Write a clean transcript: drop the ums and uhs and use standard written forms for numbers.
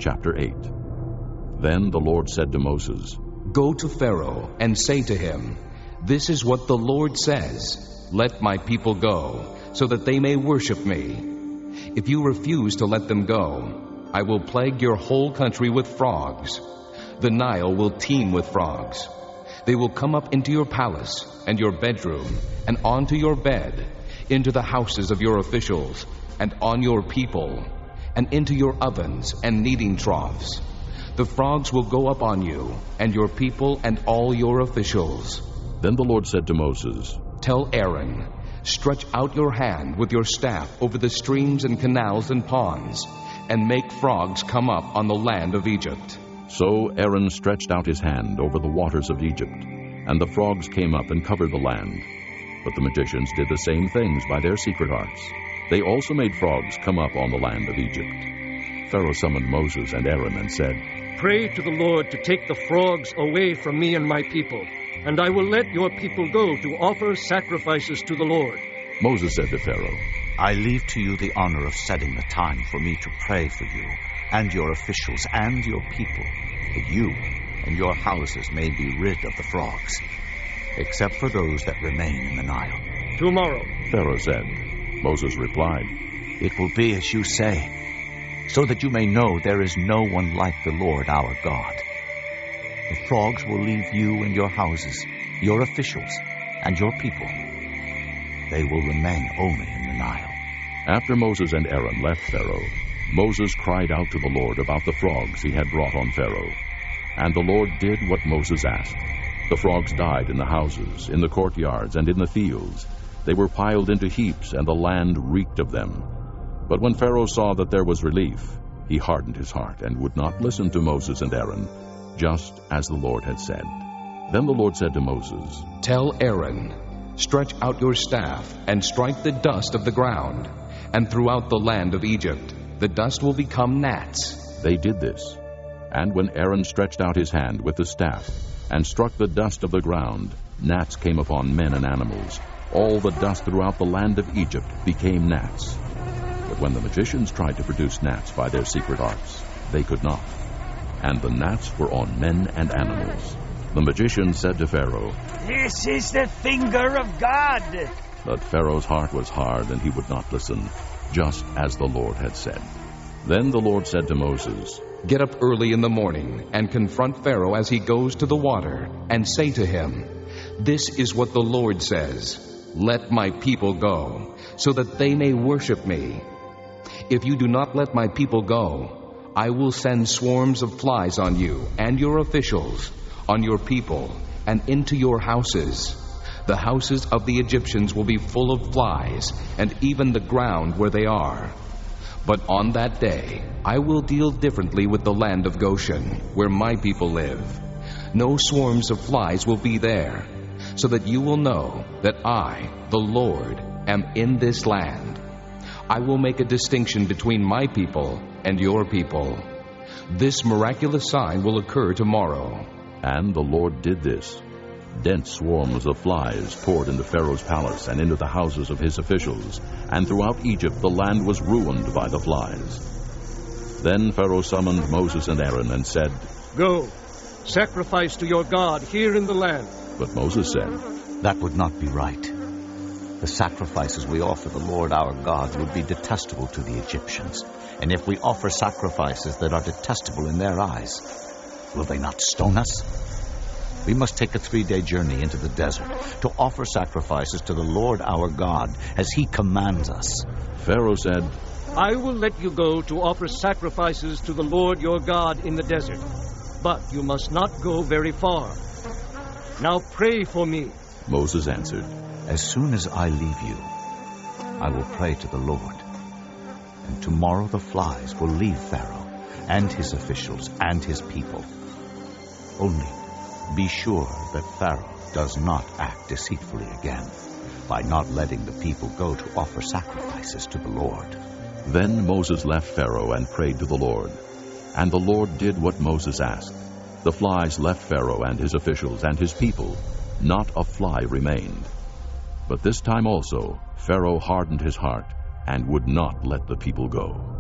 chapter 8. Then the Lord said to Moses, Go to Pharaoh and say to him, This is what the Lord says, Let my people go, so that they may worship me. If you refuse to let them go, I will plague your whole country with frogs. The Nile will teem with frogs. They will come up into your palace and your bedroom and onto your bed, into the houses of your officials and on your people, and into your ovens and kneading troughs. The frogs will go up on you and your people and all your officials. Then the Lord said to Moses, Tell Aaron, Stretch out your hand with your staff over the streams and canals and ponds, and make frogs come up on the land of Egypt. So Aaron stretched out his hand over the waters of Egypt, and the frogs came up and covered the land. But the magicians did the same things by their secret arts. They also made frogs come up on the land of Egypt. Pharaoh summoned Moses and Aaron and said, Pray to the Lord to take the frogs away from me and my people, and I will let your people go to offer sacrifices to the Lord. Moses said to Pharaoh, I leave to you the honor of setting the time for me to pray for you and your officials and your people, that you and your houses may be rid of the frogs, except for those that remain in the Nile. Tomorrow, Pharaoh said. Moses replied, It will be as you say, so that you may know there is no one like the Lord our God. The frogs will leave you and your houses, your officials, and your people. They will remain only in the Nile. After Moses and Aaron left Pharaoh, Moses cried out to the Lord about the frogs he had brought on Pharaoh. And the Lord did what Moses asked. The frogs died in the houses, in the courtyards, and in the fields. They were piled into heaps, and the land reeked of them. But when Pharaoh saw that there was relief, he hardened his heart and would not listen to Moses and Aaron, just as the Lord had said. Then the Lord said to Moses, Tell Aaron, Stretch out your staff and strike the dust of the ground, and throughout the land of Egypt the dust will become gnats. They did this. And when Aaron stretched out his hand with the staff and struck the dust of the ground, gnats came upon men and animals. All the dust throughout the land of Egypt became gnats. But when the magicians tried to produce gnats by their secret arts, they could not. And the gnats were on men and animals. The magician said to Pharaoh, This is the finger of God. But Pharaoh's heart was hard, and he would not listen, just as the Lord had said. Then the Lord said to Moses, Get up early in the morning and confront Pharaoh as he goes to the water, and say to him, This is what the Lord says, Let my people go, so that they may worship me. If you do not let my people go, I will send swarms of flies on you and your officials, on your people, and into your houses. The houses of the Egyptians will be full of flies, and even the ground where they are. But on that day I will deal differently with the land of Goshen, where my people live. No swarms of flies will be there, so that you will know that I, the Lord, am in this land. I will make a distinction between my people and your people. This miraculous sign will occur tomorrow. And the Lord did this. Dense swarms of flies poured into Pharaoh's palace and into the houses of his officials, and throughout Egypt the land was ruined by the flies. Then Pharaoh summoned Moses and Aaron and said, Go, sacrifice to your God here in the land. But Moses said, That would not be right. The sacrifices we offer the Lord our God would be detestable to the Egyptians. And if we offer sacrifices that are detestable in their eyes, will they not stone us? We must take a 3-day journey into the desert to offer sacrifices to the Lord our God as he commands us. Pharaoh said, I will let you go to offer sacrifices to the Lord your God in the desert, but you must not go very far. Now pray for me. Moses answered, As soon as I leave you, I will pray to the Lord. And tomorrow the flies will leave Pharaoh and his officials and his people. Only be sure that Pharaoh does not act deceitfully again by not letting the people go to offer sacrifices to the Lord. Then Moses left Pharaoh and prayed to the Lord. And the Lord did what Moses asked. The flies left Pharaoh and his officials and his people. Not a fly remained. But this time also Pharaoh hardened his heart and would not let the people go.